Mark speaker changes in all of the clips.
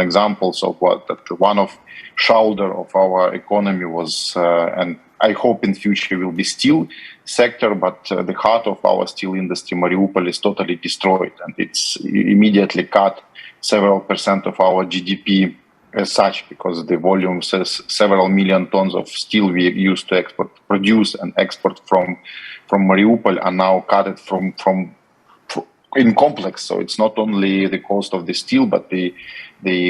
Speaker 1: examples of what that one of shoulder of our economy was, and I hope in future will be steel sector, but the heart of our steel industry, Mariupol, is totally destroyed, and it's immediately cut several percent of our GDP as such, because the volume says several million tons of steel we used to produce and export from Mariupol are now cut from in complex. So it's not only the cost of the steel, but the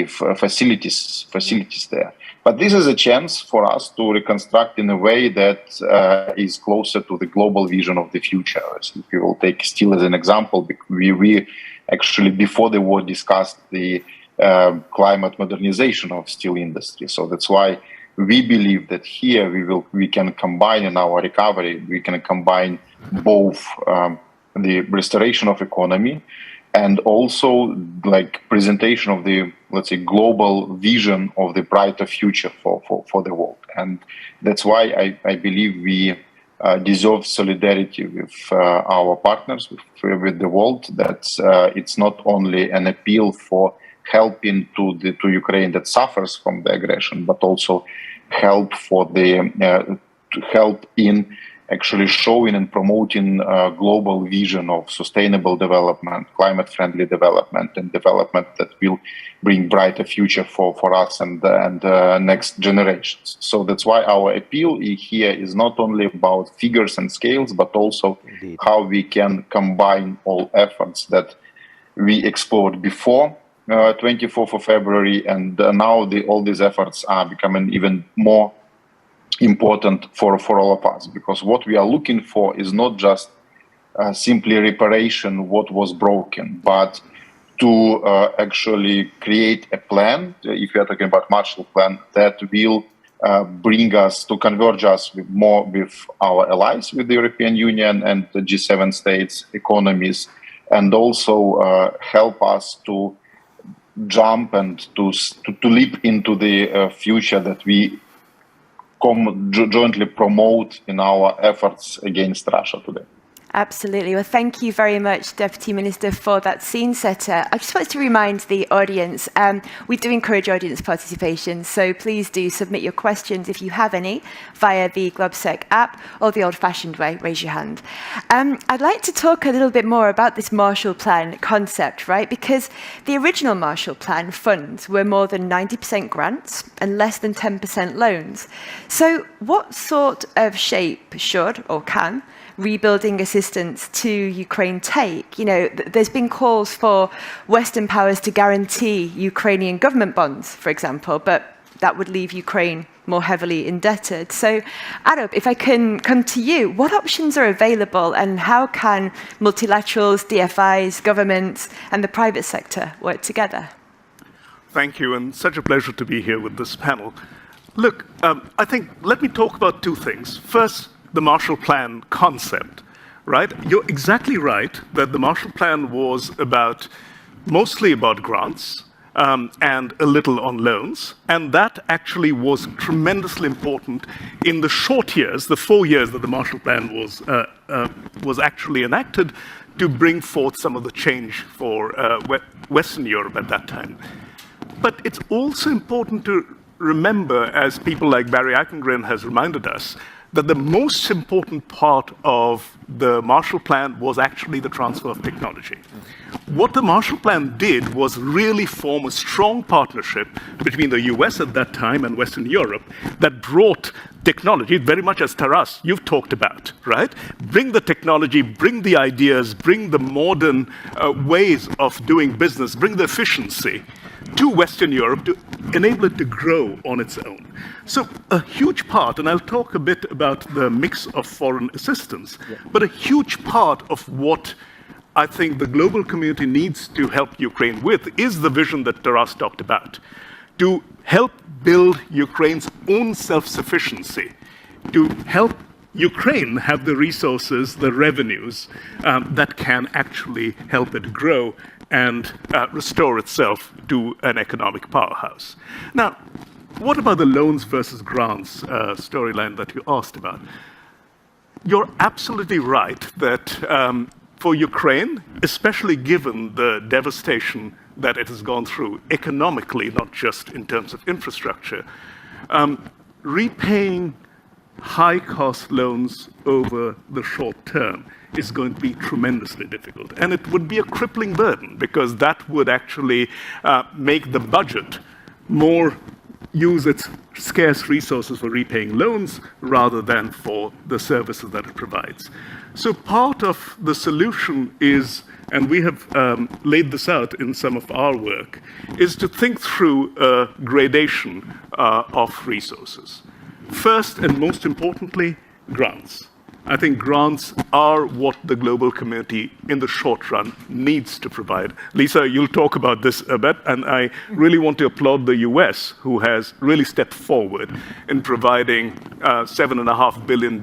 Speaker 1: facilities there. But this is a chance for us to reconstruct in a way that is closer to the global vision of the future. So if we will take steel as an example, we actually before the war discussed the climate modernization of steel industry. So that's why we believe that here we can combine in our recovery, we can combine both the restoration of economy and also like presentation of the, let's say, global vision of the brighter future for the world. And that's why I believe we deserve solidarity with our partners, with the world, that it's not only an appeal for helping to Ukraine that suffers from the aggression, but also help for the to help in actually showing and promoting a global vision of sustainable development, climate-friendly development, and development that will bring brighter future for us and next generations. So that's why our appeal here is not only about figures and scales, but also how we can combine all efforts that we explored before 24th of February, and now all these efforts are becoming even more important for all of us, because what we are looking for is not just simply reparation what was broken, but to actually create a plan, if we are talking about Marshall Plan, that will bring us to converge us more with our allies, with the European Union and the G7 states, economies, and also help us to jump and to leap into the future that we jointly promote in our efforts against Russia today.
Speaker 2: Absolutely. Well, thank you very much, Deputy Minister, for that scene setter. I just wanted to remind the audience, we do encourage audience participation, so please do submit your questions if you have any via the GlobSec app or the old-fashioned way, raise your hand. I'd like to talk a little bit more about this Marshall Plan concept, right? Because the original Marshall Plan funds were more than 90% grants and less than 10% loans. So what sort of shape should or can rebuilding assistance to Ukraine take? You know, there's been calls for Western powers to guarantee Ukrainian government bonds, for example, but that would leave Ukraine more heavily indebted. So, Arab, if I can come to you, what options are available and how can multilaterals, DFIs, governments, and the private sector work together?
Speaker 3: Thank you, and such a pleasure to be here with this panel. Look, I think, let me talk about two things. First, the Marshall Plan concept, right? You're exactly right that the Marshall Plan was mostly about grants and a little on loans, and that actually was tremendously important in the short years, the 4 years that the Marshall Plan was actually enacted, to bring forth some of the change for Western Europe at that time. But it's also important to remember, as people like Barry Eichengreen has reminded us, that the most important part of the Marshall Plan was actually the transfer of technology. What the Marshall Plan did was really form a strong partnership between the US at that time and Western Europe that brought technology, very much as Taras, you've talked about, right? Bring the technology, bring the ideas, bring the modern ways of doing business, bring the efficiency to Western Europe to enable it to grow on its own. So a huge part, and I'll talk a bit about the mix of foreign assistance, but a huge part of what I think the global community needs to help Ukraine with is the vision that Taras talked about, to help build Ukraine's own self-sufficiency, to help Ukraine have the resources, the revenues that can actually help it grow and restore itself to an economic powerhouse. Now, what about the loans versus grants storyline that you asked about? You're absolutely right that for Ukraine, especially given the devastation that it has gone through economically, not just in terms of infrastructure, repaying high-cost loans over the short term is going to be tremendously difficult. And it would be a crippling burden, because that would actually make the budget more use its scarce resources for repaying loans rather than for the services that it provides. So part of the solution is, and we have laid this out in some of our work, is to think through a gradation of resources. First and most importantly, grants. I think grants are what the global community in the short run needs to provide. Lisa, you'll talk about this a bit, and I really want to applaud the US, who has really stepped forward in providing $7.5 billion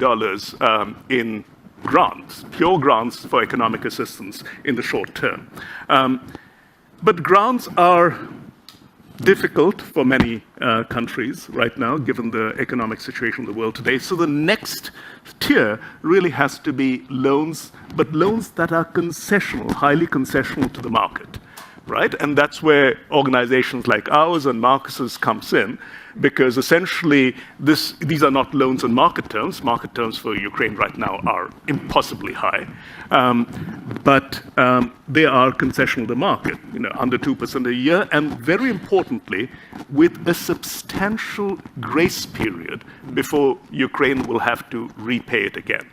Speaker 3: in grants, pure grants for economic assistance in the short term. But grants are difficult for many countries right now, given the economic situation of the world today. So the next tier really has to be loans, but loans that are concessional, highly concessional to the market, right? And that's where organizations like ours and Marcus's comes in, because essentially these are not loans on market terms. Market terms for Ukraine right now are impossibly high, but they are concessional to the market, under 2% a year, and very importantly, with a substantial grace period before Ukraine will have to repay it again.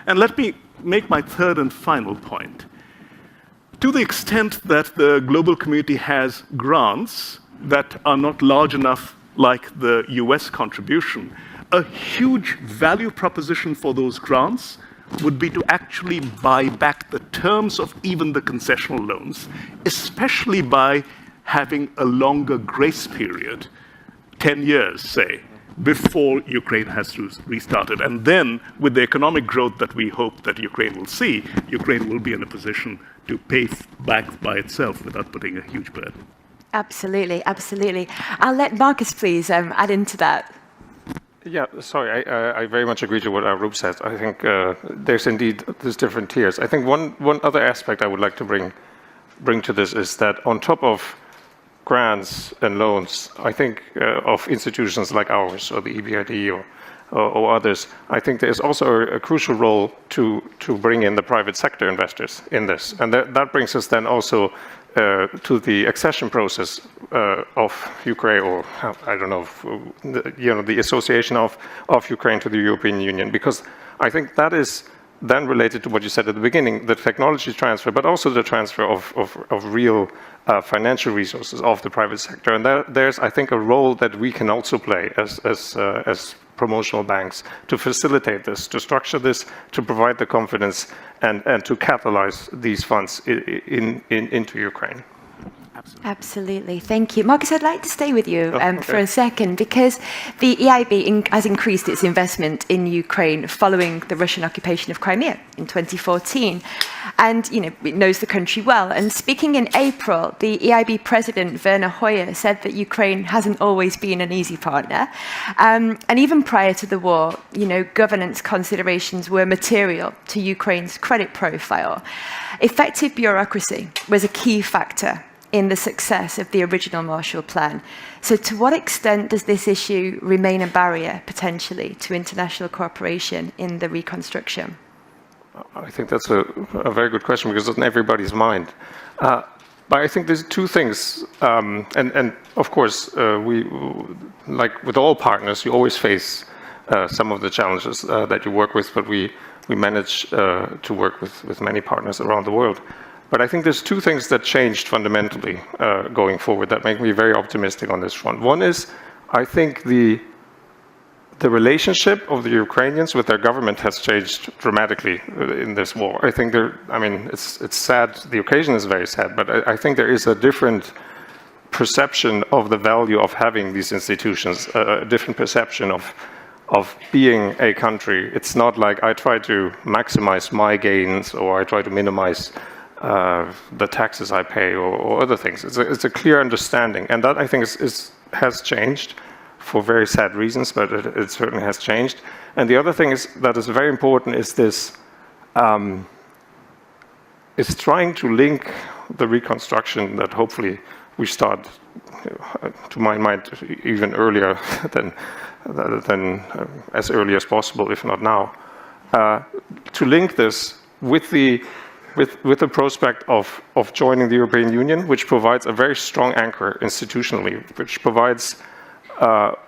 Speaker 3: And let me make my third and final point. To the extent that the global community has grants that are not large enough, like the US contribution, a huge value proposition for those grants would be to actually buy back the terms of even the concessional loans, especially by having a longer grace period, 10 years, say, before Ukraine has to restart it. And then, with the economic growth that we hope that Ukraine will see, Ukraine will be in a position to pay back by itself without putting a huge burden.
Speaker 2: Absolutely, absolutely. I'll let Marcus please add into that.
Speaker 4: Yeah, sorry, I very much agree to what Arup said. I think there's different tiers. I think one other aspect I would like to bring to this is that on top of grants and loans, I think of institutions like ours or the EBRD or others, I think there is also a crucial role to bring in the private sector investors in this. And that brings us then also to the accession process of Ukraine, or I don't know, the association of Ukraine to the European Union, because I think that is then related to what you said at the beginning, the technology transfer, but also the transfer of real financial resources of the private sector. And there's, I think, a role that we can also play as promotional banks to facilitate this, to structure this, to provide the confidence, and to catalyze these funds into Ukraine.
Speaker 2: Absolutely. Thank you. Marcus, I'd like to stay with you for a second, because the EIB has increased its investment in Ukraine following the Russian occupation of Crimea in 2014. And, it knows the country well. And speaking in April, the EIB president, Werner Hoyer, said that Ukraine hasn't always been an easy partner. And even prior to the war, governance considerations were material to Ukraine's credit profile. Effective bureaucracy was a key factor in the success of the original Marshall Plan. So to what extent does this issue remain a barrier, potentially, to international cooperation in the reconstruction?
Speaker 4: I think that's a very good question, because it's on everybody's mind. But I think there's two things, and of course, we, like with all partners, you always face some of the challenges that you work with, but we manage to work with many partners around the world. But I think there's two things that changed fundamentally going forward that make me very optimistic on this front. One is, I think the relationship of the Ukrainians with their government has changed dramatically in this war. I think it's sad, the occasion is very sad, but I think there is a different perception of the value of having these institutions, a different perception of being a country. It's not like I try to maximize my gains or I try to minimize the taxes I pay or other things. It's a clear understanding, and that I think has changed for very sad reasons, but it certainly has changed. And the other thing that is very important is this is trying to link the reconstruction that hopefully we start, to my mind, even earlier than as early as possible, if not now, to link this with the prospect of joining the European Union, which provides a very strong anchor institutionally,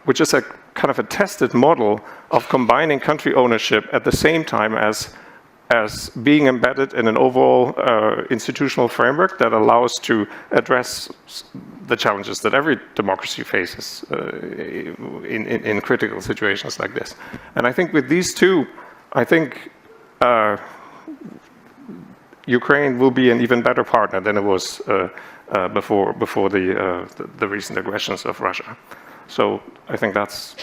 Speaker 4: which is a kind of a tested model of combining country ownership at the same time as being embedded in an overall institutional framework that allows to address the challenges that every democracy faces in critical situations like this. And I think with these two, I think Ukraine will be an even better partner than it was before the recent aggressions of Russia. So I think that's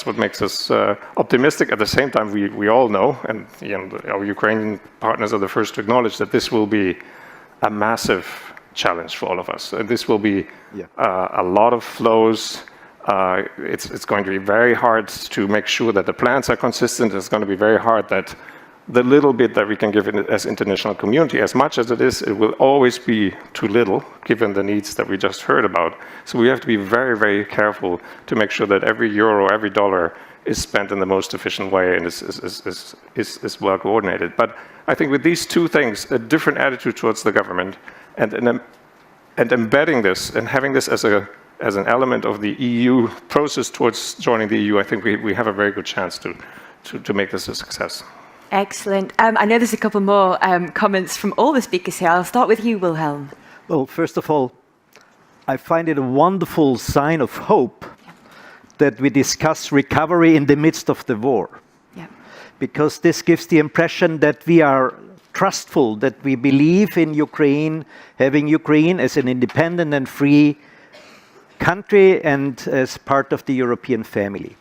Speaker 4: what makes us optimistic. At the same time, we all know, and our Ukrainian partners are the first to acknowledge that this will be a massive challenge for all of us. This will be a lot of flows. It's going to be very hard to make sure that the plans are consistent. It's going to be very hard that the little bit that we can give it as international community, as much as it will always be too little, given the needs that we just heard about. So we have to be very, very careful to make sure that every euro, every dollar is spent in the most efficient way and is well coordinated. But I think with these two things, a different attitude towards the government and embedding this and having this as an element of the EU process towards joining the EU, I think we have a very good chance to make this a success.
Speaker 2: Excellent. I know there's a couple more comments from all the speakers here. I'll start with you, Wilhelm.
Speaker 5: Well, first of all, I find it a wonderful sign of hope that we discuss recovery in the midst of the war. Yeah. Because this gives the impression that we are trustful, that we believe in Ukraine, having Ukraine as an independent and free country and as part of the European family.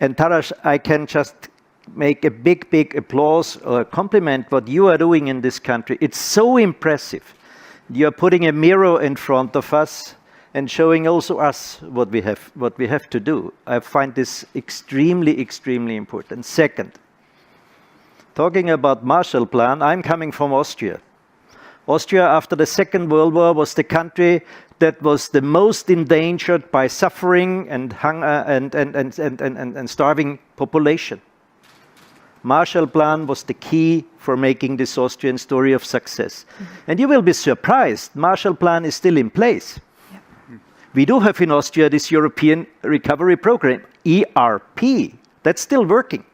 Speaker 5: And Taras, I can just make a big applause or compliment what you are doing in this country. It's so impressive. You are putting a mirror in front of us and showing also us what we have to do. I find this extremely important. Second, talking about Marshall Plan, I'm coming from Austria. Austria, after the Second World War, was the country that was the most endangered by suffering and hunger and starving population. Marshall Plan was the key for making this Austrian story of success. And you will be surprised, Marshall Plan is still in place. We do have in Austria this European Recovery Program, ERP, that's still working.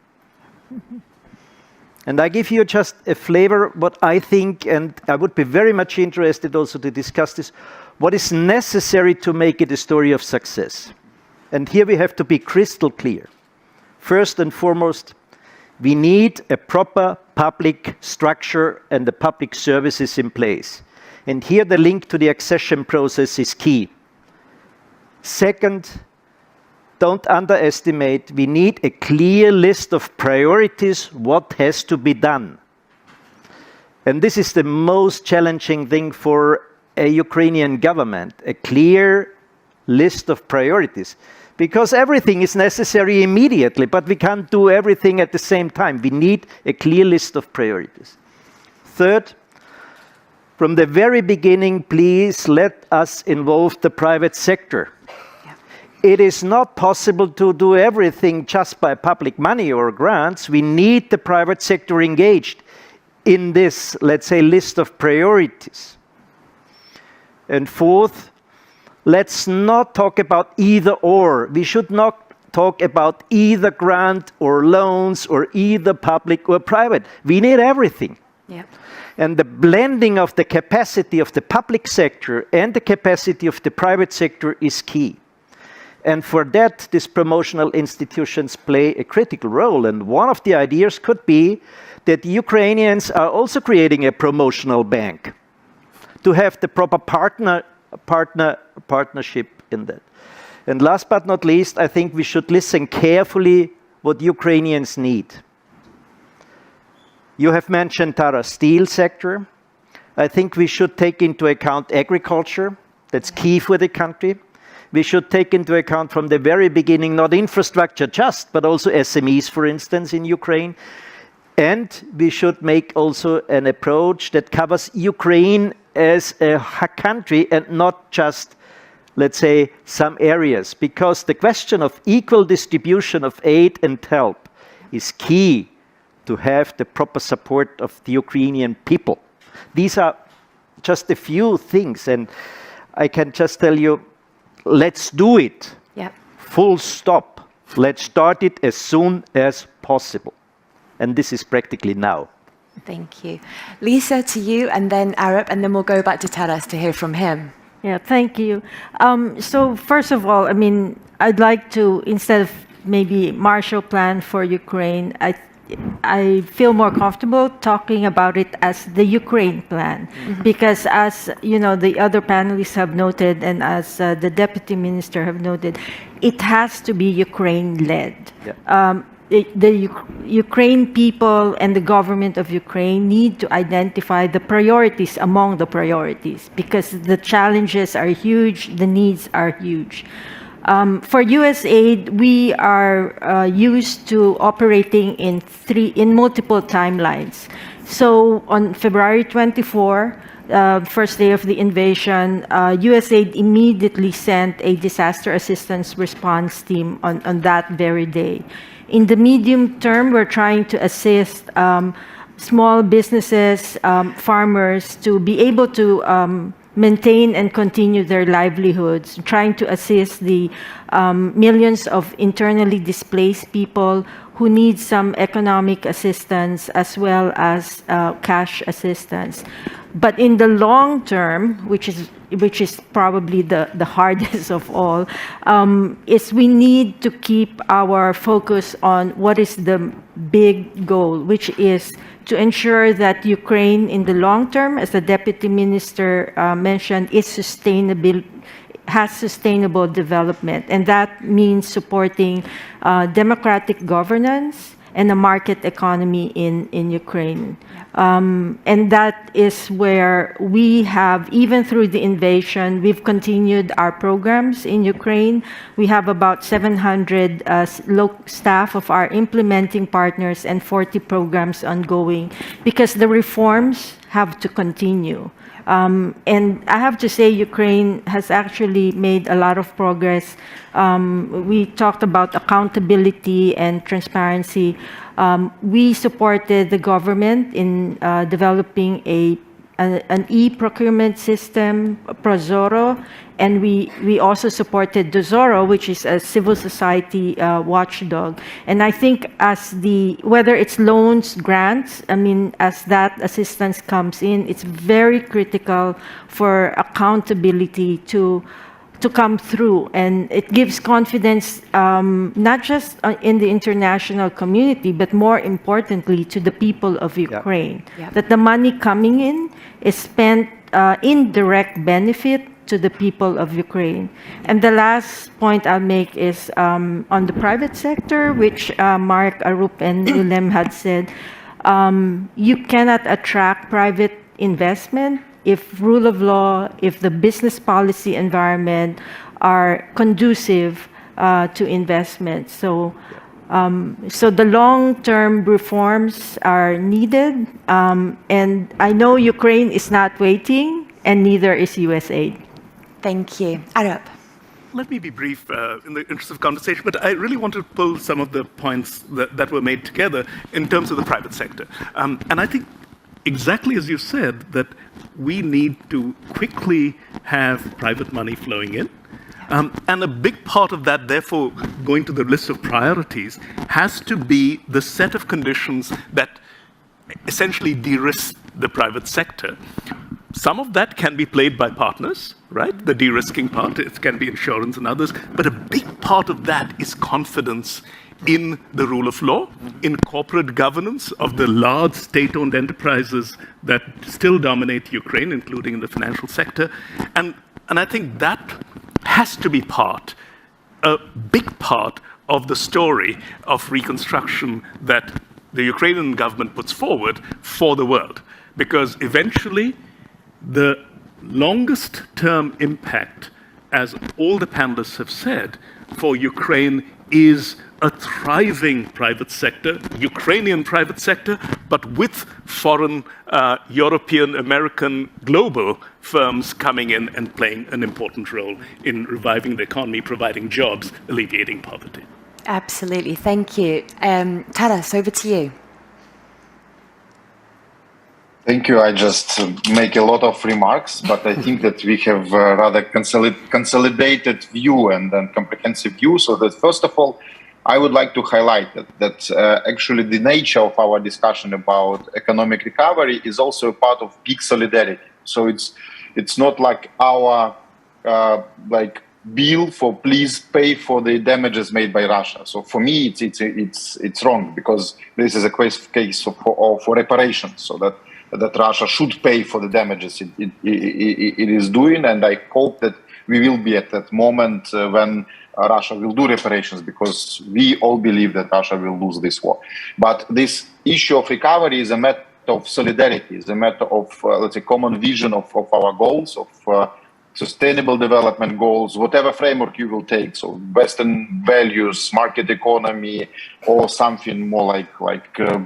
Speaker 5: And I give you just a flavor what I think, and I would be very much interested also to discuss this, what is necessary to make it a story of success. And here we have to be crystal clear. First and foremost, we need a proper public structure and the public services in place. And here the link to the accession process is key. Second, don't underestimate, we need a clear list of priorities, what has to be done. And this is the most challenging thing for a Ukrainian government, a clear list of priorities. Because everything is necessary immediately, but we can't do everything at the same time. We need a clear list of priorities. Third, from the very beginning, please let us involve the private sector. It is not possible to do everything just by public money or grants. We need the private sector engaged in this, let's say, list of priorities. And fourth, let's not talk about either or. We should not talk about either grant or loans or either public or private. We need everything. Yeah. And the blending of the capacity of the public sector and the capacity of the private sector is key. And for that, these promotional institutions play a critical role. And one of the ideas could be that the Ukrainians are also creating a promotional bank to have the proper partnership in that. And last but not least, I think we should listen carefully what Ukrainians need. You have mentioned Tara, steel sector. I think we should take into account agriculture. That's key for the country. We should take into account from the very beginning, not infrastructure just, but also SMEs, for instance, in Ukraine. And we should make also an approach that covers Ukraine as a country and not just, let's say, some areas, because the question of equal distribution of aid and help is key to have the proper support of the Ukrainian people. These are just a few things, and I can just tell you, let's do it.
Speaker 2: Yep.
Speaker 5: Full stop. Let's start it as soon as possible. And this is practically now.
Speaker 2: Thank you. Lisa, to you, and then Arup, and then we'll go back to Taras to hear from him.
Speaker 6: Yeah, thank you. So first of all, I mean, I'd like to, instead of maybe Marshall Plan for Ukraine, I feel more comfortable talking about it as the Ukraine plan, because as you know, the other panelists have noted, and as the Deputy Minister have noted, it has to be Ukraine-led. Yeah. The Ukraine people and the government of Ukraine need to identify the priorities among the priorities, because the challenges are huge, the needs are huge. For USAID, we are used to operating in multiple timelines. So on February 24, first day of the invasion, USAID immediately sent a disaster assistance response team on that very day. In the medium term, we're trying to assist small businesses, farmers, to be able to maintain and continue their livelihoods, trying to assist the millions of internally displaced people who need some economic assistance as well as cash assistance. But in the long term, which is probably the hardest of all, is we need to keep our focus on what is the big goal, which is to ensure that Ukraine in the long term, as the Deputy Minister mentioned, has sustainable development. And that means supporting democratic governance and a market economy in Ukraine. And that is where we have, even through the invasion, we've continued our programs in Ukraine. We have about 700 staff of our implementing partners and 40 programs ongoing, because the reforms have to continue. And I have to say, Ukraine has actually made a lot of progress. We talked about accountability and transparency. We supported the government in developing an e-procurement system, Prozoro, and we also supported Dozoro, which is a civil society watchdog. And I think whether it's loans, grants, I mean, as that assistance comes in, it's very critical for accountability to come through, and it gives confidence not just in the international community, but more importantly to the people of Ukraine, that the money coming in is spent in direct benefit to the people of Ukraine. And the last point I'll make is on the private sector, which Mark, Arup, and Ulem had said, you cannot attract private investment if rule of law, if the business policy environment are conducive to investment. So the long-term reforms are needed, and I know Ukraine is not waiting, and neither is USAID.
Speaker 2: Thank you. Arup.
Speaker 3: Let me be brief in the interest of conversation, but I really want to pull some of the points that were made together in terms of the private sector. And I think exactly as you said, that we need to quickly have private money flowing in. And a big part of that, therefore, going to the list of priorities, has to be the set of conditions that essentially de-risk the private sector. Some of that can be played by partners, right? The de-risking part, it can be insurance and others, but a big part of that is confidence in the rule of law, in corporate governance of the large state-owned enterprises that still dominate Ukraine, including in the financial sector. And I think that has to be a big part of the story of reconstruction that the Ukrainian government puts forward for the world. Because eventually, the longest term impact, as all the panelists have said, for Ukraine is a thriving private sector, Ukrainian private sector, but with foreign, European, American, global firms coming in and playing an important role in reviving the economy, providing jobs, alleviating poverty.
Speaker 2: Absolutely, thank you. Taras, over to you.
Speaker 1: Thank you. I just make a lot of remarks, but I think that we have a rather consolidated view and comprehensive view. So that first of all, I would like to highlight that actually the nature of our discussion about economic recovery is also a part of big solidarity. So it's not like our bill for please pay for the damages made by Russia. So for me, it's wrong, because this is a case for reparations. So that Russia should pay for the damages it is doing, and I hope that we will be at that moment when Russia will do reparations, because we all believe that Russia will lose this war. But this issue of recovery is a matter of solidarity, is a matter of, let's say, common vision of our goals, of sustainable development goals, whatever framework you will take. So Western values, market economy, or something more like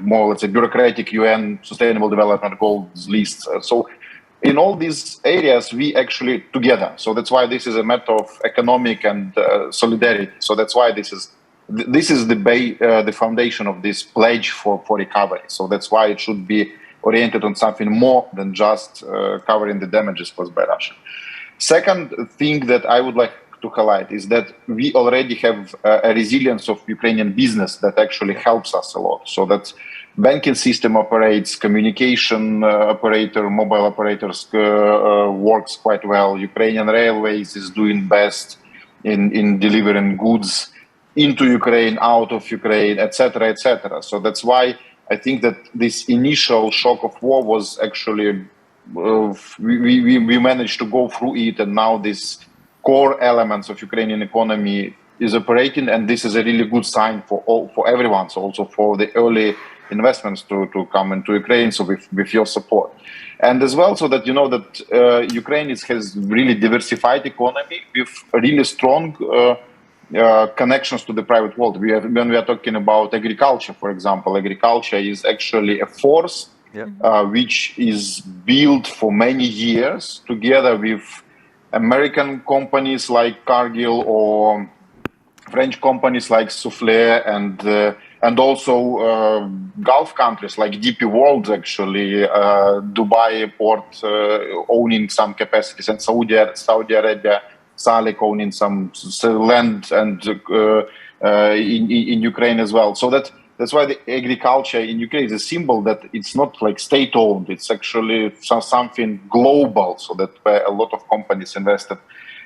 Speaker 1: more, let's say, bureaucratic UN sustainable development goals lists. So in all these areas, we actually together. So that's why this is a matter of economic and solidarity. So that's why this is the foundation of this pledge for recovery. So that's why it should be oriented on something more than just covering the damages caused by Russia. Second thing that I would like to highlight is that we already have a resilience of Ukrainian business that actually helps us a lot. So that banking system operates, communication operator, mobile operators works quite well. Ukrainian Railways is doing best in delivering goods into Ukraine, out of Ukraine, etc., etc. So that's why I think that this initial shock of war was actually we managed to go through it, and now these core elements of Ukrainian economy is operating, and this is a really good sign for everyone. So also for the early investments to come into Ukraine. So with your support, and as well, so that you know that Ukraine has really diversified economy with really strong connections to the private world. When we are talking about agriculture, for example, agriculture is actually a force. Which is built for many years together with American companies like Cargill or French companies like Soufflé and also Gulf countries like DP World, actually, Dubai port owning some capacities, and Saudi Arabia, Salik owning some land and in Ukraine as well. So that's why the agriculture in Ukraine is a symbol that it's not like state-owned. It's actually something global. So that a lot of companies invested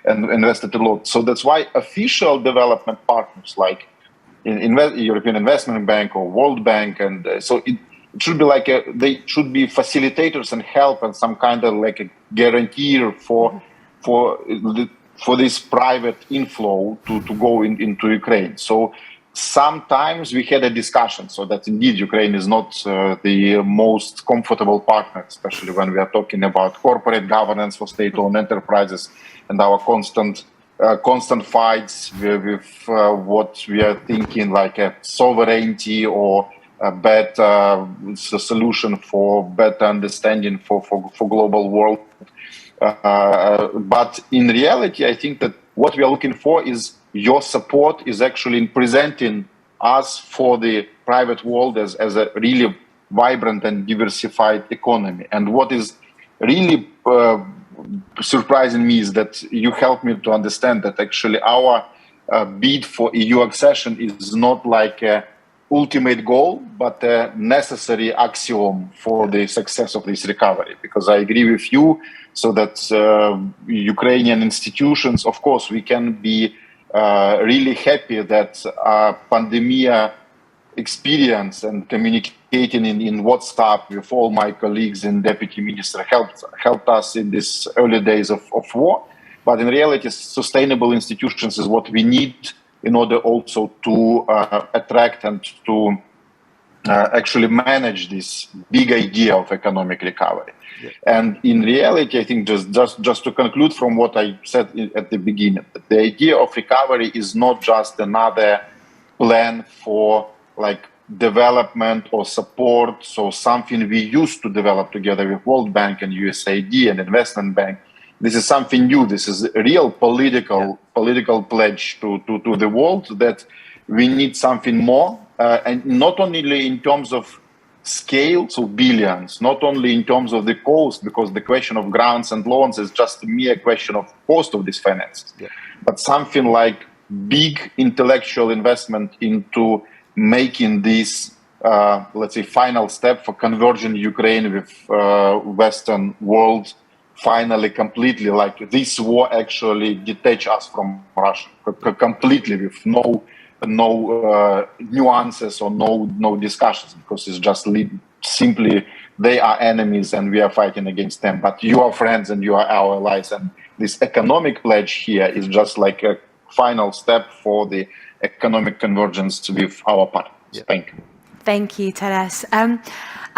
Speaker 1: a lot. So that's why official development partners like European Investment Bank or World Bank, and so it should be like they should be facilitators and help and some kind of like a guarantee for this private inflow to go into Ukraine. So sometimes we had a discussion, so that indeed Ukraine is not the most comfortable partner, especially when we are talking about corporate governance for state-owned enterprises and our constant fights with what we are thinking like a sovereignty or a better solution for better understanding for global world. But in reality, I think that what we are looking for is your support is actually in presenting us for the private world as a really vibrant and diversified economy. And what is really surprising me is that you helped me to understand that actually our bid for EU accession is not like a ultimate goal, but a necessary axiom for the success of this recovery. Because I agree with you, so that Ukrainian institutions, of course, we can be really happy that pandemic experience and communicating in WhatsApp with all my colleagues and deputy minister helped us in these early days of war. But in reality, sustainable institutions is what we need in order also to attract and to actually manage this big idea of economic recovery. Yeah. And in reality, I think just to conclude from what I said at the beginning, the idea of recovery is not just another plan for like development or support. So something we used to develop together with World Bank and USAID and Investment Bank. This is something new. This is a real political pledge to the world that we need something more, and not only in terms of scale, so billions, not only in terms of the cost, because the question of grants and loans is just a mere question of cost of these finances, but something like big intellectual investment into making this, let's say, final step for converging Ukraine with Western world finally completely. Like this war actually detach us from Russia completely with no nuances or no discussions, because it's just simply they are enemies and we are fighting against them, but you are friends and you are our allies. And this economic pledge here is just like a final step for the economic convergence with our partners. Thank you.
Speaker 2: Thank you, Taras.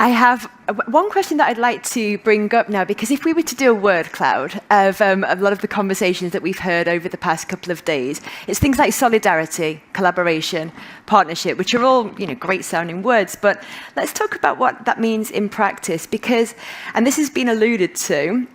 Speaker 2: I have one question that I'd like to bring up now, because if we were to do a word cloud of a lot of the conversations that we've heard over the past couple of days, it's things like solidarity, collaboration, partnership, which are all, great sounding words, but let's talk about what that means in practice, because, and this has been alluded to,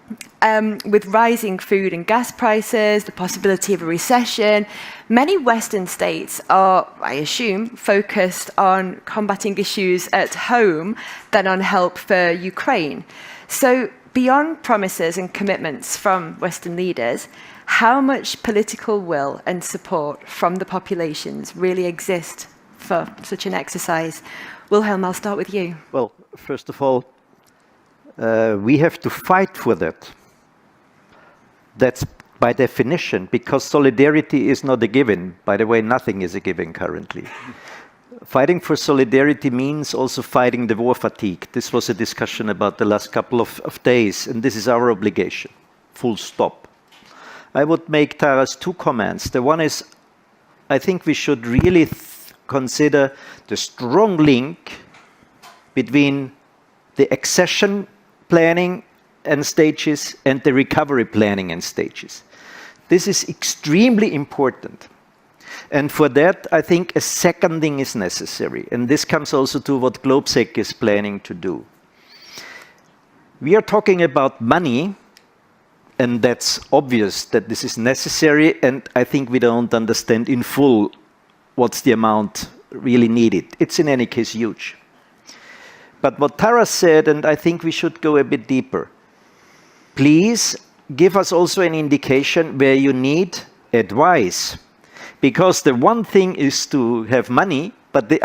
Speaker 2: with rising food and gas prices, the possibility of a recession, many Western states are, I assume, focused on combating issues at home than on help for Ukraine. So beyond promises and commitments from Western leaders, how much political will and support from the populations really exist for such an exercise? Wilhelm, I'll start with you.
Speaker 5: Well, first of all, we have to fight for that. That's by definition, because solidarity is not a given. By the way, nothing is a given currently. Fighting for solidarity means also fighting the war fatigue. This was a discussion about the last couple of days, and this is our obligation, full stop. I would make, Taras, two comments. The one is, I think we should really consider the strong link between the accession planning and stages and the recovery planning and stages. This is extremely important. And for that, I think a seconding is necessary. And this comes also to what Globsec is planning to do. We are talking about money, and that's obvious that this is necessary, and I think we don't understand in full what's the amount really needed. It's in any case huge. But what Taras said, and I think we should go a bit deeper, please give us also an indication where you need advice. Because the one thing is to have money, but the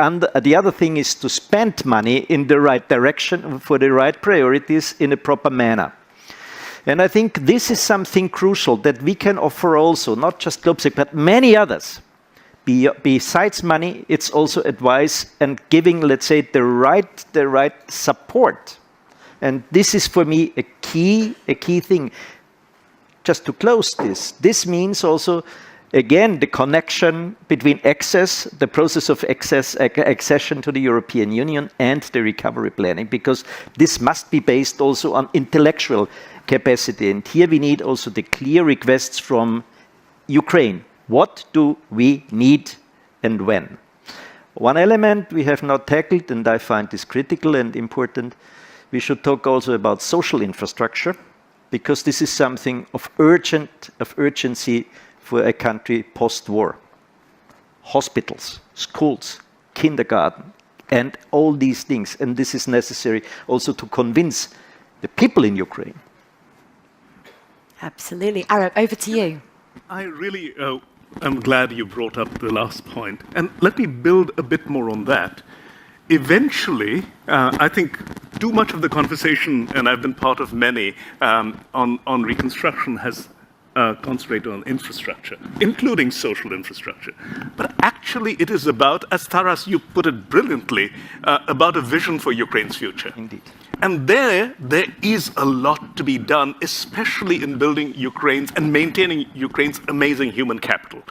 Speaker 5: other thing is to spend money in the right direction for the right priorities in a proper manner. And I think this is something crucial that we can offer also, not just Globsec, but many others. Besides money, it's also advice and giving, let's say, the right support. And this is for me a key thing. Just to close this means also, again, the connection between access, the process of accession to the European Union and the recovery planning, because this must be based also on intellectual capacity. And here we need also the clear requests from Ukraine. What do we need and when? One element we have not tackled, and I find this critical and important, we should talk also about social infrastructure, because this is something of urgency for a country post-war. Hospitals, schools, kindergarten, and all these things. And this is necessary also to convince the people in Ukraine.
Speaker 2: Absolutely. Arab, over to you.
Speaker 3: I really am glad you brought up the last point. And let me build a bit more on that. Eventually, I think too much of the conversation, and I've been part of many, on reconstruction has concentrated on infrastructure, including social infrastructure. But actually, it is about, as Taras, you put it brilliantly, about a vision for Ukraine's future.
Speaker 5: Indeed.
Speaker 3: And there is a lot to be done, especially in building Ukraine's and maintaining Ukraine's amazing human capital.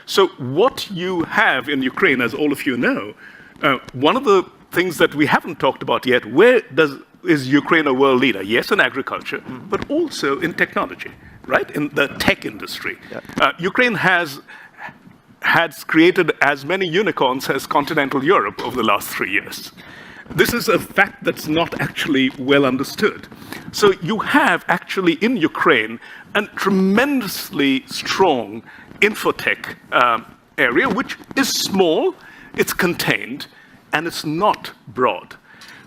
Speaker 3: So what you have in Ukraine, as all of you know, one of the things that we haven't talked about yet, is Ukraine a world leader? Yes, in agriculture, but also in technology, right? In the tech industry. Yeah. Ukraine has has created as many unicorns as continental Europe over the last 3 years. This is a fact that's not actually well understood. So you have actually in Ukraine a tremendously strong infotech area, which is small, it's contained, and it's not broad.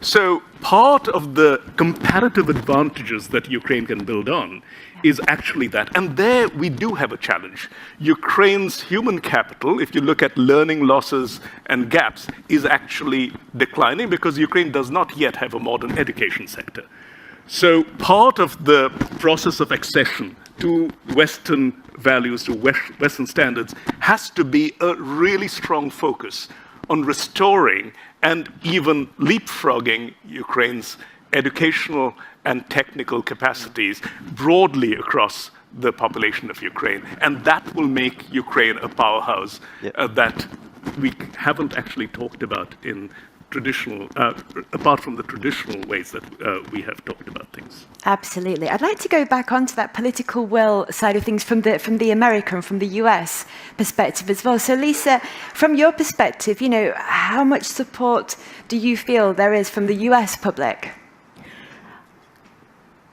Speaker 3: So part of the comparative advantages that Ukraine can build on is actually that. And there we do have a challenge. Ukraine's human capital, if you look at learning losses and gaps, is actually declining because Ukraine does not yet have a modern education sector. So part of the process of accession to Western values, to Western standards, has to be a really strong focus on restoring and even leapfrogging Ukraine's educational and technical capacities broadly across the population of Ukraine. And that will make Ukraine a powerhouse that we haven't actually talked about in traditional, apart from the traditional ways that we have talked about things.
Speaker 2: Absolutely. I'd like to go back onto that political will side of things from the American, from the US perspective as well. So Lisa, from your perspective, you know, how much support do you feel there is from the US public?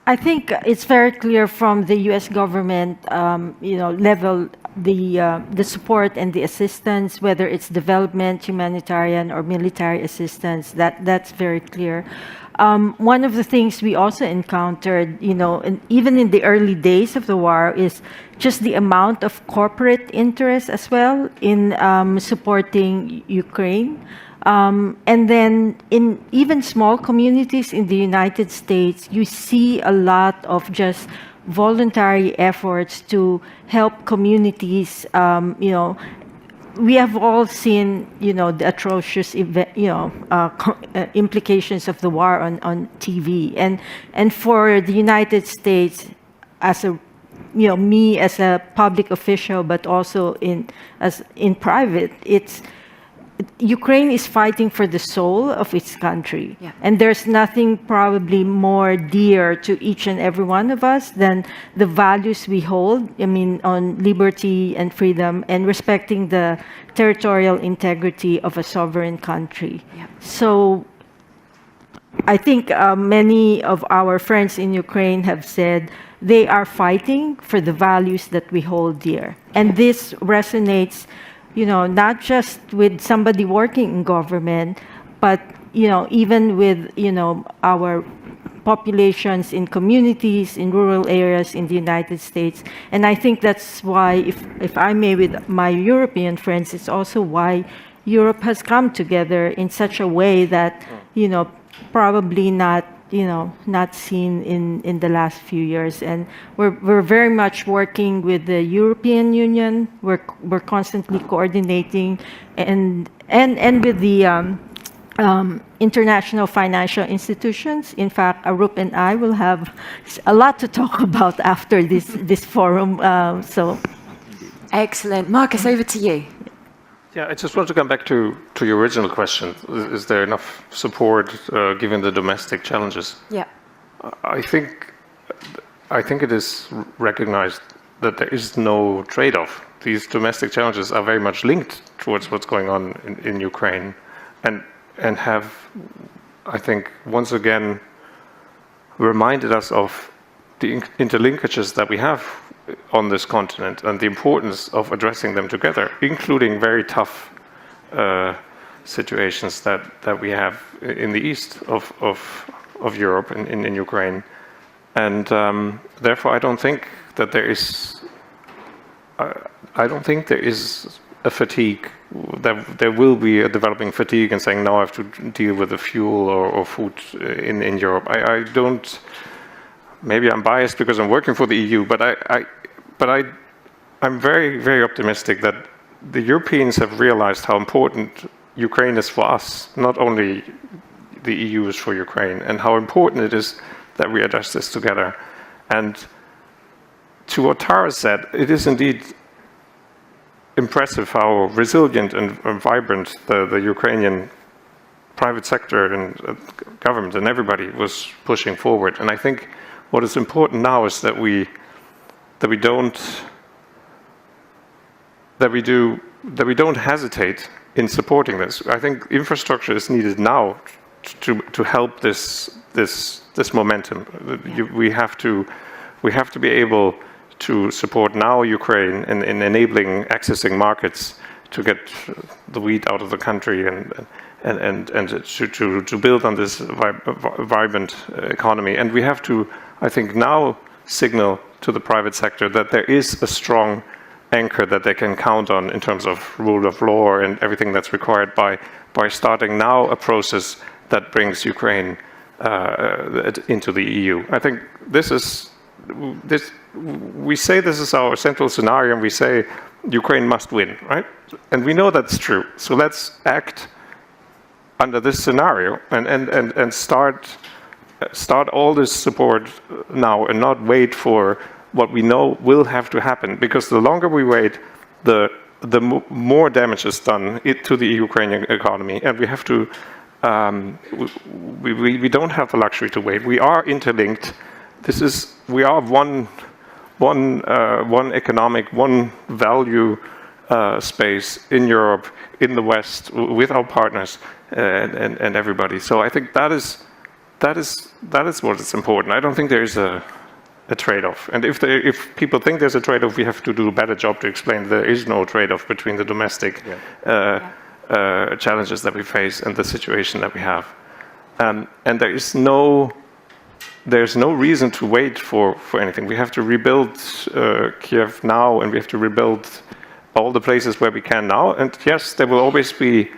Speaker 6: I think it's very clear from the U.S. government, level, the support and the assistance, whether it's development, humanitarian, or military assistance. That's very clear. One of the things we also encountered, and even in the early days of the war, is just the amount of corporate interest as well in supporting Ukraine. And then in even small communities in the United States, you see a lot of just voluntary efforts to help communities. We have all seen, the atrocious, implications of the war on TV. And for the United States, as a me as a public official, but also in private, Ukraine is fighting for the soul of its country. Yeah. And there's nothing probably more dear to each and every one of us than the values we hold, on liberty and freedom and respecting the territorial integrity of a sovereign country. Yeah. So I think many of our friends in Ukraine have said they are fighting for the values that we hold dear. And this resonates not just with somebody working in government, but, even with, our populations in communities, in rural areas in the United States. And I think that's why, if I may, with my European friends, it's also why Europe has come together in such a way that, probably not seen in the last few years. And we're very much working with the European Union. We're constantly coordinating and with the international financial institutions. In fact, Arup and I will have a lot to talk about after this forum.
Speaker 2: Excellent. Marcus, over to you.
Speaker 4: Yeah, I just want to come back to your original question. Is there enough support given the domestic challenges?
Speaker 2: Yeah.
Speaker 4: I think it is recognized that there is no trade-off. These domestic challenges are very much linked towards what's going on in Ukraine, and have, I think, once again reminded us of the interlinkages that we have on this continent and the importance of addressing them together, including very tough situations that we have in the east of Europe, in Ukraine. And therefore, I don't think there is a fatigue. There will be a developing fatigue and saying, now I have to deal with the fuel or food in Europe. I don't. Maybe I'm biased because I'm working for the EU, but I'm very, very optimistic that the Europeans have realized how important Ukraine is for us, not only the EU is for Ukraine, and how important it is that we address this together. And to what Tara said, it is indeed impressive how resilient and vibrant the Ukrainian private sector and government and everybody was pushing forward. And I think what is important now is that we don't that we don't hesitate in supporting this. I think infrastructure is needed now to help this momentum. We have to be able to support now Ukraine in enabling accessing markets to get the wheat out of the country and to build on this vibrant economy. And we have to, I think, now signal to the private sector that there is a strong anchor that they can count on in terms of rule of law and everything that's required by starting now a process that brings Ukraine into the EU. I think we say this is our central scenario, and we say Ukraine must win, right? And we know that's true. So let's act under this scenario and start all this support now and not wait for what we know will have to happen. Because the longer we wait, the more damage is done to the Ukrainian economy, and we have to. We don't have the luxury to wait. We are interlinked. We are one economic, one value space in Europe, in the West, with our partners and everybody. So I think that is what is important. I don't think there is a trade-off. And if people think there's a trade-off, we have to do a better job to explain there is no trade-off between the domestic challenges that we face and the situation that we have. And there's no reason to wait for anything. We have to rebuild Kiev now, and we have to rebuild all the places where we can now. And yes, there will always be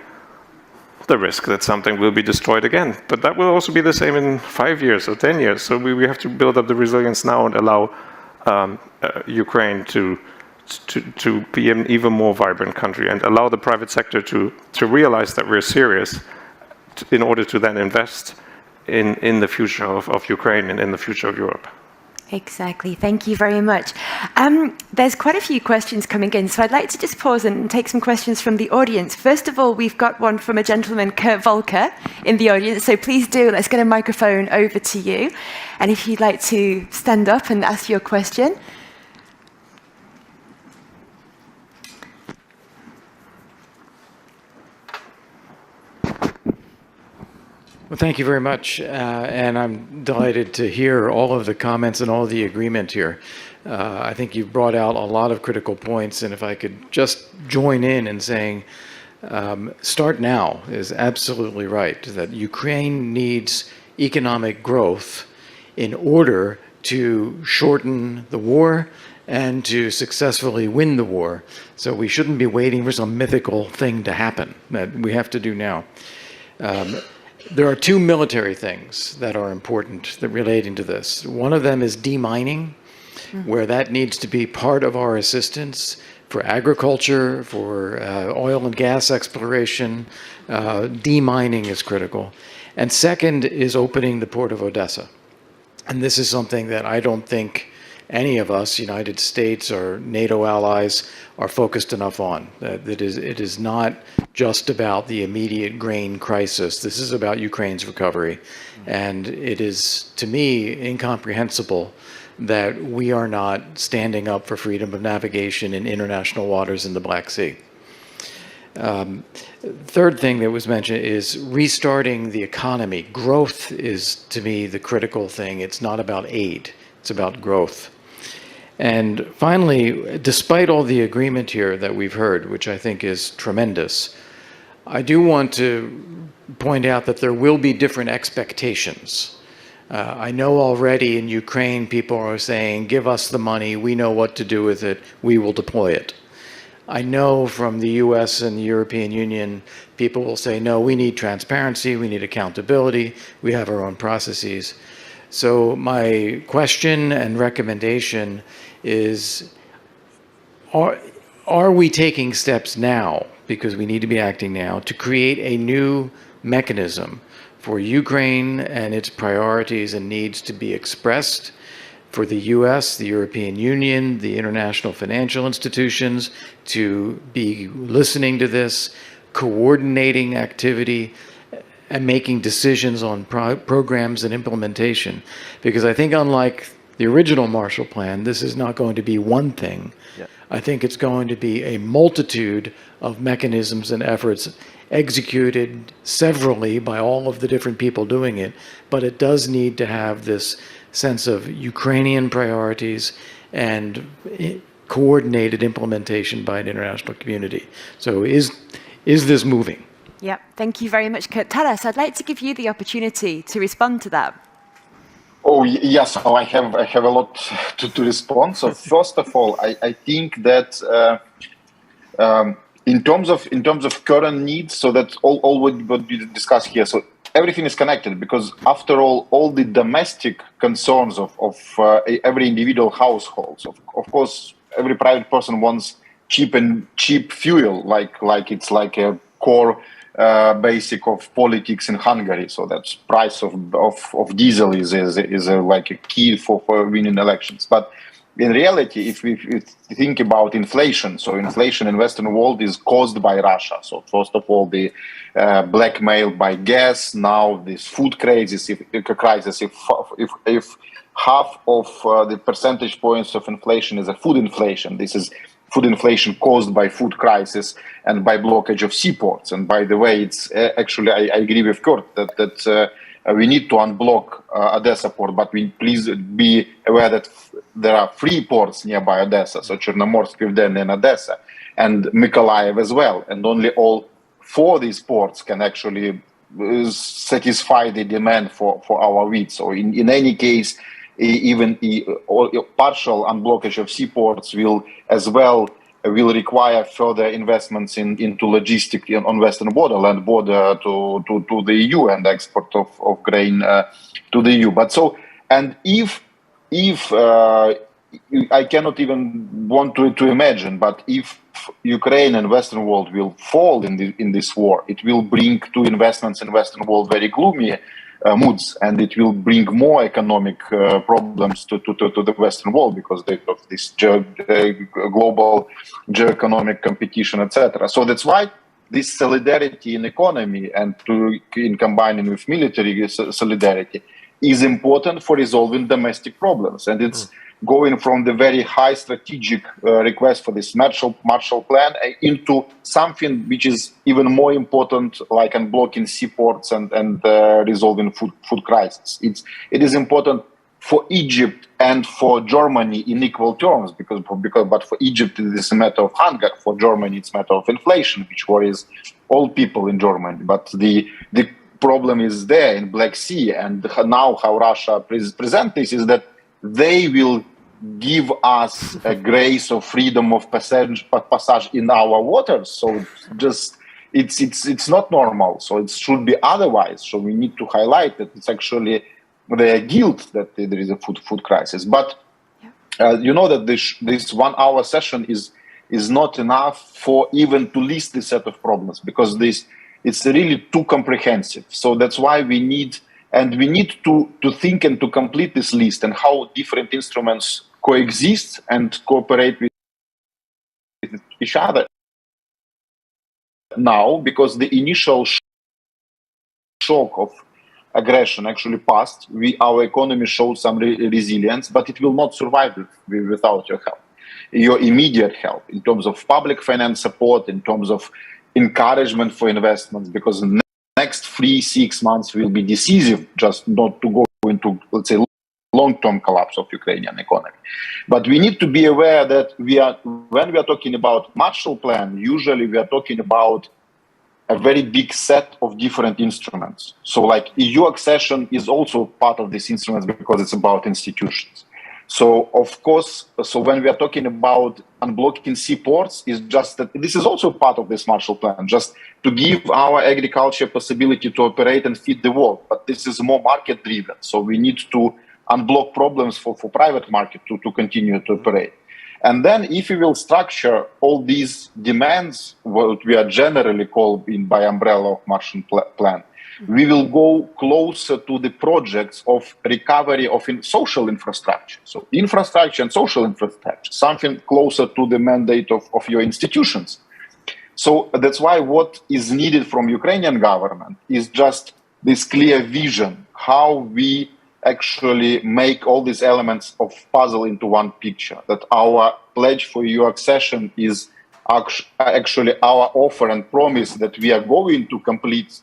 Speaker 4: the risk that something will be destroyed again. But that will also be the same in 5 years or 10 years. So we have to build up the resilience now and allow Ukraine to be an even more vibrant country, and allow the private sector to realize that we're serious in order to then invest in the future of Ukraine and in the future of Europe.
Speaker 2: Exactly. Thank you very much. There's quite a few questions coming in, so I'd like to just pause and take some questions from the audience. First of all, we've got one from a gentleman, Kurt Volker, in the audience, so please do, let's get a microphone over to you. And if you'd like to stand up and ask your question.
Speaker 7: Well, thank you very much, and I'm delighted to hear all of the comments and all of the agreement here. I think you've brought out a lot of critical points, and if I could just join in saying, start now is absolutely right, that Ukraine needs economic growth in order to shorten the war and to successfully win the war. So we shouldn't be waiting for some mythical thing to happen that we have to do now. There are two military things that are important that relating to this. One of them is demining, where that needs to be part of our assistance for agriculture, for oil and gas exploration. Demining is critical. And second is opening the port of Odessa. And this is something that I don't think any of us, United States or NATO allies, are focused enough on. It is not just about the immediate grain crisis. This is about Ukraine's recovery. And it is, to me, incomprehensible that we are not standing up for freedom of navigation in international waters in the Black Sea. Third thing that was mentioned is restarting the economy. Growth is, to me, the critical thing. It's not about aid. It's about growth. And finally, despite all the agreement here that we've heard, which I think is tremendous, I do want to point out that there will be different expectations. I know already in Ukraine, people are saying, give us the money, we know what to do with it, we will deploy it. I know from the US and the European Union, people will say, no, we need transparency, we need accountability, we have our own processes. So my question and recommendation is, are we taking steps now, because we need to be acting now, to create a new mechanism for Ukraine and its priorities and needs to be expressed, for the US, the European Union, the international financial institutions to be listening to this, coordinating activity, and making decisions on programs and implementation. Because I think unlike the original Marshall Plan, this is not going to be one thing. Yeah. I think it's going to be a multitude of mechanisms and efforts executed severally by all of the different people doing it, but it does need to have this sense of Ukrainian priorities and coordinated implementation by an international community. So is this moving?
Speaker 2: Yeah, thank you very much, Kurt. Taras, I'd like to give you the opportunity to respond to that.
Speaker 1: Oh, yes, so I have a lot to respond. So first of all, I think that in terms of current needs, so that's all what we discuss here. So everything is connected, because after all the domestic concerns of every individual household. So of course, every private person wants cheap fuel, like it's like a core basic of politics in Hungary. So that's price of diesel is like a key for winning elections. But in reality, if we think about inflation, so inflation in Western world is caused by Russia. So first of all, the blackmail by gas, now this food crisis. If half of the percentage points of inflation is a food inflation, this is food inflation caused by food crisis and by blockage of seaports. And by the way, it's actually, I agree with Kurt that we need to unblock Odessa port, but we please be aware that there are 3 ports nearby Odessa, so Chernomorsk, Pivden, and Odessa, and Mykolaiv as well. And only all 4 of these ports can actually satisfy the demand for our wheat. So in any case, even partial unblockage of seaports will require further investments into logistics on western border, land border to the EU, and export of grain to the EU. But so, and if I cannot even want to imagine, but if Ukraine and Western world will fall in this war, it will bring to investments in Western world very gloomy moods, and it will bring more economic problems to the Western world, because of this global geoeconomic competition, etc. So that's why this solidarity in economy and in combining with military solidarity is important for resolving domestic problems. And it's going from the very high strategic request for this Marshall Plan into something which is even more important, like unblocking seaports and resolving food crisis. It is important for Egypt and for Germany in equal terms, but for Egypt it is a matter of hunger. For Germany it's a matter of inflation, which worries all people in Germany. But the problem is there in Black Sea, and now how Russia present this is that they will give us a grace of freedom of passage in our waters. So just it's not normal. So it should be otherwise. So we need to highlight that it's actually their guilt that there is a food crisis. But you know that this 1 hour session is not enough for even to list this set of problems, because it's really too comprehensive. So that's why we need to think and to complete this list, and how different instruments coexist and cooperate with each other now, because the initial shock of aggression actually passed. Our economy showed some resilience, but it will not survive without your help, your immediate help, in terms of public finance support, in terms of encouragement for investments, because the next 3-6 months will be decisive, just not to go into, let's say, long-term collapse of Ukrainian economy. But we need to be aware that when we are talking about Marshall Plan, usually we are talking about a very big set of different instruments. So like EU accession is also part of these instruments, because it's about institutions. So of course, when we are talking about unblocking seaports, is just that this is also part of this Marshall Plan, just to give our agriculture possibility to operate and feed the world. But this is more market driven. So we need to unblock problems for private market to continue to operate. And then if we will structure all these demands, what we are generally called by umbrella of Marshall Plan, we will go closer to the projects of recovery of social infrastructure. So infrastructure and social infrastructure, something closer to the mandate of your institutions. So that's why what is needed from Ukrainian government is just this clear vision, how we actually make all these elements of puzzle into one picture. That our pledge for EU accession is actually our offer and promise that we are going to complete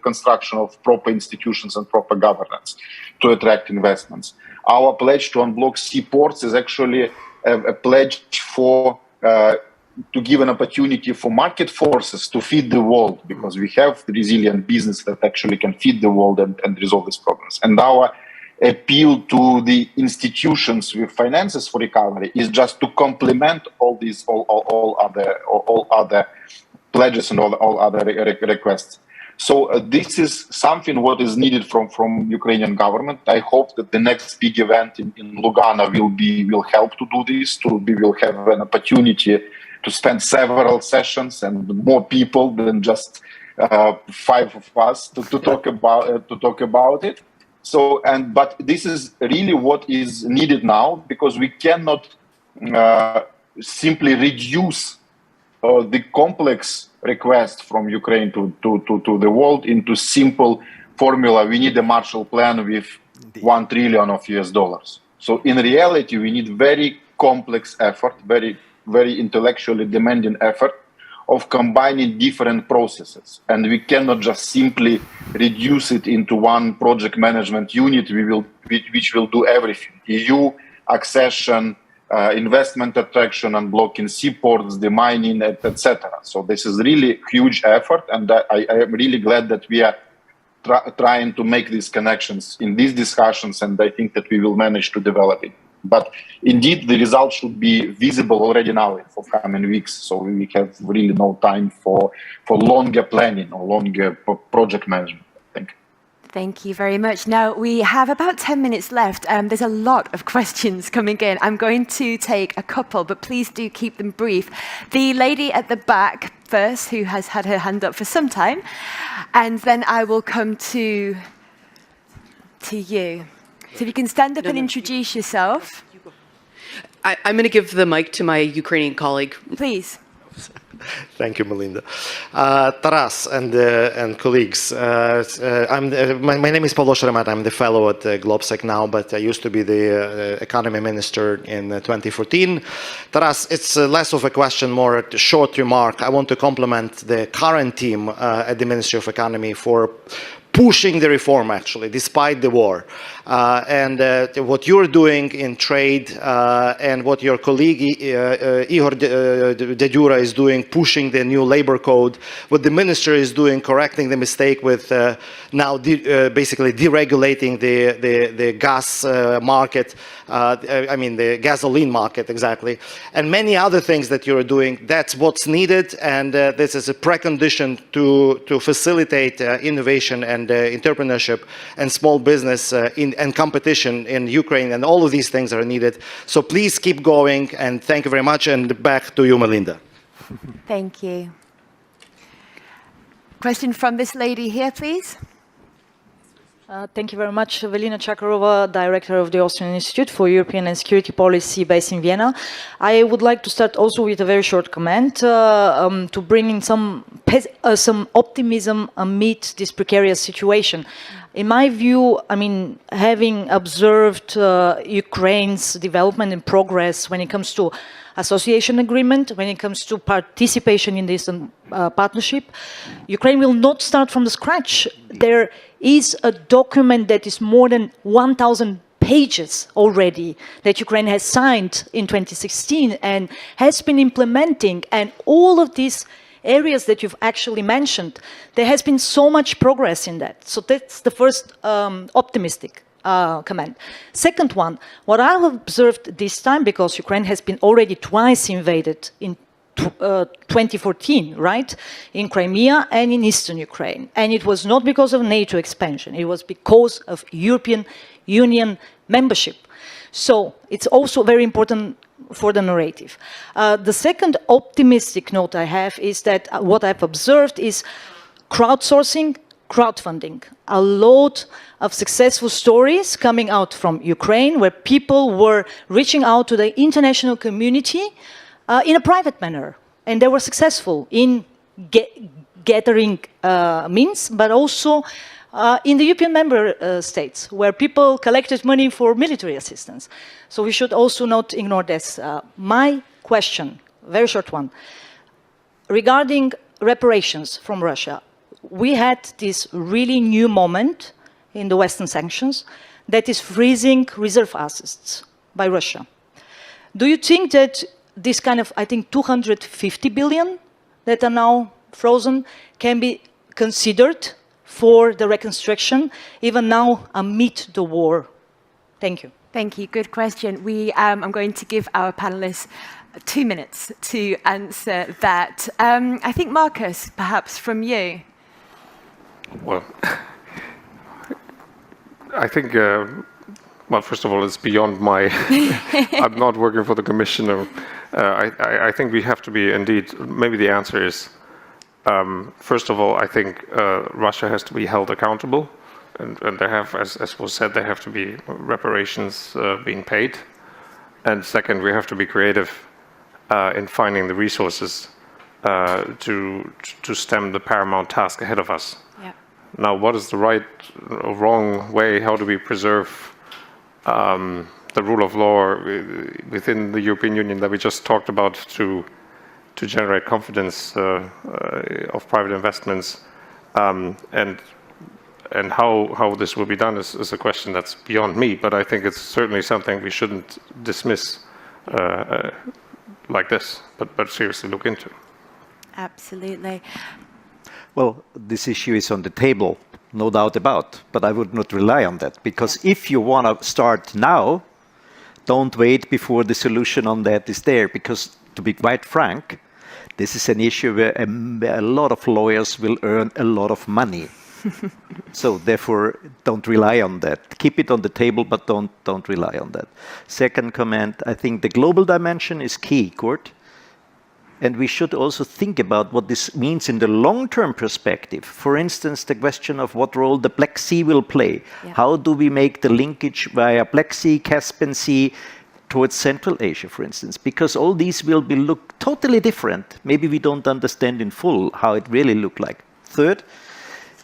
Speaker 1: construction of proper institutions and proper governance to attract investments. Our pledge to unblock seaports is actually a pledge for to give an opportunity for market forces to feed the world, because we have resilient business that actually can feed the world and resolve these problems. And our appeal to the institutions with finances for recovery is just to complement all these all other pledges and all other requests. So this is something what is needed from Ukrainian government. I hope that the next big event in Lugano will help to do this. We will have an opportunity to spend several sessions and more people than just 5 of us to talk about it. So but this is really what is needed now, because we cannot simply reduce the complex request from Ukraine to the world into simple formula. We need a Marshall Plan with $1 trillion of US dollars. So in reality, we need very complex effort, very intellectually demanding effort of combining different processes. And we cannot just simply reduce it into one project management unit which will do everything. EU accession, investment attraction, unblocking seaports, the mining, etc. So this is really huge effort, and I am really glad that we are trying to make these connections in these discussions, and I think that we will manage to develop it. But indeed, the results should be visible already now for coming weeks, so we have really no time for longer planning or longer project management. Thank you.
Speaker 2: Thank you very much. Now, we have about 10 minutes left. There's a lot of questions coming in. I'm going to take a couple, but please do keep them brief. The lady at the back first, who has had her hand up for some time, and then I will come to you. So if you can stand up and introduce yourself.
Speaker 8: I'm going to give the mic to my Ukrainian colleague.
Speaker 2: Please.
Speaker 9: Thank you, Melinda. Taras and colleagues, my name is Pavlo Sheremet. I'm the fellow at Globsec now, but I used to be the economy minister in 2014. Taras, it's less of a question, more a short remark. I want to compliment the current team at the Ministry of Economy for pushing the reform, actually, despite the war. And what you're doing in trade and what your colleague Ihor Dedura is doing, pushing the new labor code, what the minister is doing, correcting the mistake with now basically deregulating the gas market, I mean the gasoline market, exactly, and many other things that you're doing. That's what's needed, and this is a precondition to facilitate innovation and entrepreneurship and small business and competition in Ukraine, and all of these things are needed. So please keep going, and thank you very much, and back to you, Melinda.
Speaker 2: Thank you. Question from this lady here, please.
Speaker 10: Thank you very much. Evelina Chakarova, Director of the Austrian Institute for European and Security Policy based in Vienna. I would like to start also with a very short comment to bring in some optimism amid this precarious situation. In my view, I mean, having observed Ukraine's development and progress when it comes to association agreement, when it comes to participation in this partnership, Ukraine will not start from the scratch. There is a document that is more than 1,000 pages already that Ukraine has signed in 2016 and has been implementing, and all of these areas that you've actually mentioned, there has been so much progress in that. So that's the first optimistic comment. Second one, what I've observed this time, because Ukraine has been already twice invaded in 2014, right, in Crimea and in eastern Ukraine. And it was not because of NATO expansion, it was because of European Union membership. So it's also very important for the narrative. The second optimistic note I have is that what I've observed is crowdsourcing, crowdfunding. A lot of successful stories coming out from Ukraine where people were reaching out to the international community in a private manner. And they were successful in gathering means, but also in the European member states, where people collected money for military assistance. So we should also not ignore this. My question, very short one, regarding reparations from Russia. We had this really new moment in the Western sanctions that is freezing reserve assets by Russia. Do you think that this kind of, I think, 250 billion that are now frozen can be considered for the reconstruction, even now amid the war? Thank you.
Speaker 2: Thank you. Good question. I'm going to give our panelists 2 minutes to answer that. I think, Marcus, perhaps from you.
Speaker 4: Well, I think, well, first of all, it's beyond my, I'm not working for the Commission. I think we have to be, indeed, maybe the answer is, first of all, I think Russia has to be held accountable. And there have, as was said, there have to be reparations being paid. And second, we have to be creative in finding the resources to stem the paramount task ahead of us.
Speaker 2: Yeah.
Speaker 4: Now, what is the right or wrong way? How do we preserve the rule of law within the European Union that we just talked about to generate confidence of private investments? And how this will be done is a question that's beyond me, but I think it's certainly something we shouldn't dismiss like this, but seriously look into.
Speaker 2: Absolutely.
Speaker 5: Well, this issue is on the table, no doubt about, but I would not rely on that, because if you want to start now, don't wait before the solution on that is there, because to be quite frank, this is an issue where a lot of lawyers will earn a lot of money. So therefore, don't rely on that. Keep it on the table, but don't rely on that. Second comment, I think the global dimension is key, Kurt. And we should also think about what this means in the long-term perspective. For instance, the question of what role the Black Sea will play. Yeah. How do we make the linkage via Black Sea, Caspian Sea, towards Central Asia, for instance? Because all these will be look totally different. Maybe we don't understand in full how it really look like. Third,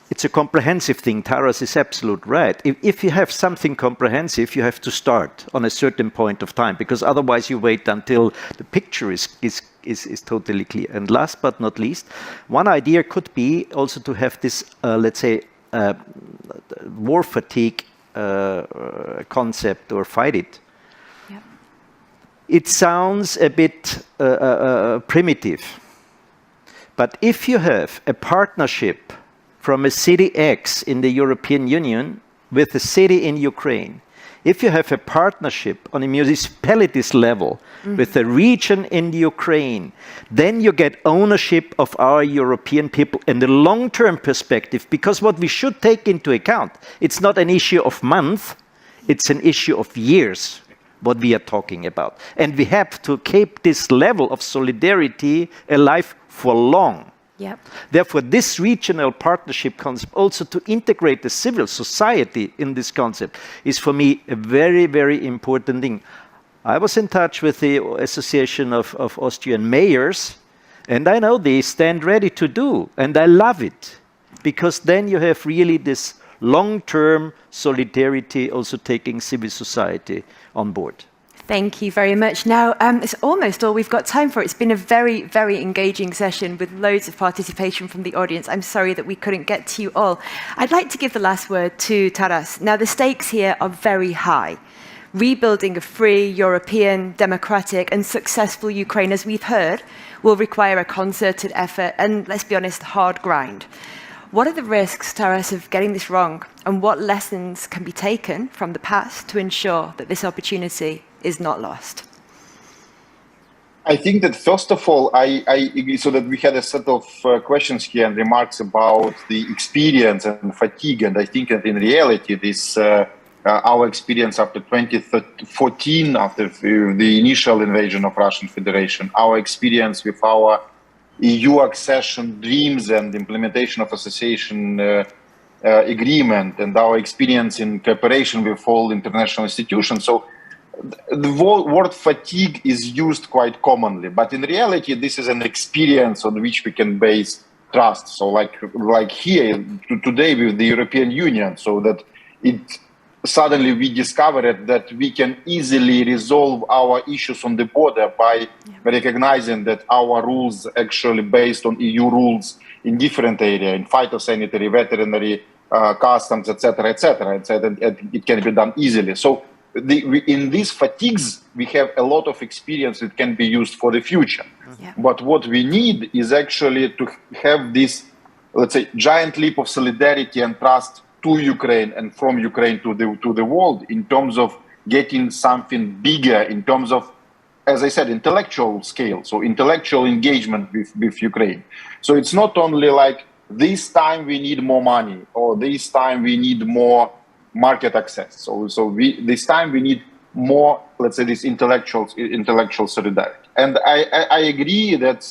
Speaker 5: it's a comprehensive thing. Taras is absolute right. If you have something comprehensive, you have to start on a certain point of time, because otherwise you wait until the picture is totally clear. And last but not least, one idea could be also to have this, let's say, war fatigue concept or fight it. Yep. It sounds a bit primitive, but if you have a partnership from a city X in the European Union with a city in Ukraine, if you have a partnership on a municipalities level with a region in Ukraine, then you get ownership of our European people in the long-term perspective, because what we should take into account, it's not an issue of months, it's an issue of years, what we are talking about. And we have to keep this level of solidarity alive for long.
Speaker 2: Yep.
Speaker 5: Therefore, this regional partnership concept, also to integrate the civil society in this concept, is for me a very, very important thing. I was in touch with the Association of Austrian Mayors, and I know they stand ready to do, and I love it, because then you have really this long-term solidarity, also taking civil society on board.
Speaker 2: Thank you very much. Now, it's almost all we've got time for. It's been a very, very engaging session with loads of participation from the audience. I'm sorry that we couldn't get to you all. I'd like to give the last word to Taras. Now, the stakes here are very high. Rebuilding a free, European, democratic and successful Ukraine, as we've heard, will require a concerted effort and, let's be honest, hard grind. What are the risks, Taras, of getting this wrong? And what lessons can be taken from the past to ensure that this opportunity is not lost?
Speaker 1: I think that first of all, so that we had a set of questions here and remarks about the experience and fatigue, and I think that in reality, this our experience after 2014, after the initial invasion of Russian Federation, our experience with our EU accession dreams and implementation of association agreement, and our experience in cooperation with all international institutions. So the word fatigue is used quite commonly, but in reality, this is an experience on which we can base trust. So like here today with the European Union, so that suddenly we discovered that we can easily resolve our issues on the border by recognizing that our rules actually based on EU rules in different areas, in phytosanitary, veterinary, customs, etc., etc., and it can be done easily. So in these fatigues, we have a lot of experience that can be used for the future. Yeah. But what we need is actually to have this, let's say, giant leap of solidarity and trust to Ukraine and from Ukraine to the world in terms of getting something bigger, in terms of, as I said, intellectual scale, so intellectual engagement with Ukraine. So it's not only like this time we need more money or this time we need more market access. So this time we need more, let's say, this intellectual solidarity. And I agree that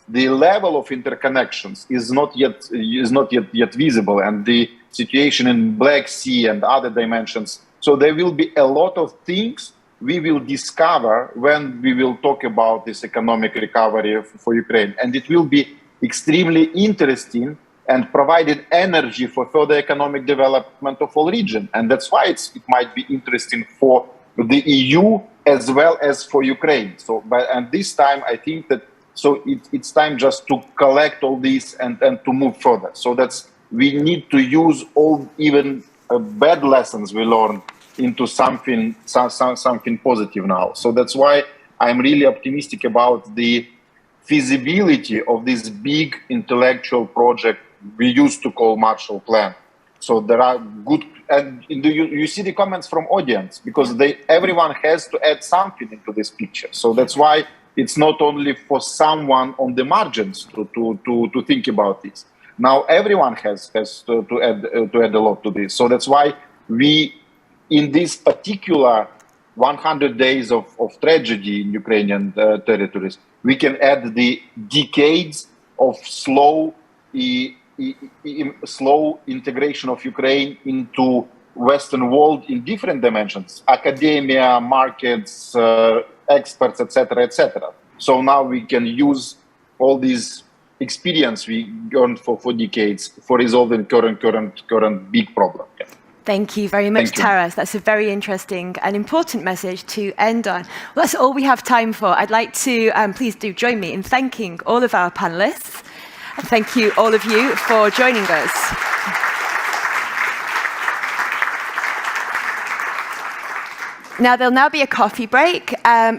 Speaker 1: the level of interconnections is not yet visible, and the situation in Black Sea and other dimensions. So there will be a lot of things we will discover when we will talk about this economic recovery for Ukraine, and it will be extremely interesting and provided energy for further economic development of all region. And that's why it might be interesting for the EU as well as for Ukraine. So, and this time I think that it's time just to collect all this and to move further. So we need to use all even bad lessons we learned into something positive now. So that's why I'm really optimistic about the feasibility of this big intellectual project we used to call Marshall Plan. So there are good, and you see the comments from audience, because everyone has to add something into this picture. So that's why it's not only for someone on the margins to think about this. Now everyone has to add a lot to this. So that's why we, in this particular 100 days of tragedy in Ukrainian territories, we can add the decades of slow integration of Ukraine into Western world in different dimensions, academia, markets, experts, etc., etc. So now we can use all these experience we earned for decades for resolving current big problem. Yeah.
Speaker 2: Thank you very much, Taras. That's a very interesting and important message to end on. Well, that's all we have time for. I'd like to, please do join me in thanking all of our panelists. And thank you, all of you, for joining us. Now, there'll now be a coffee break.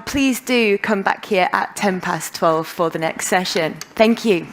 Speaker 2: Please do come back here at 12:10 for the next session. Thank you.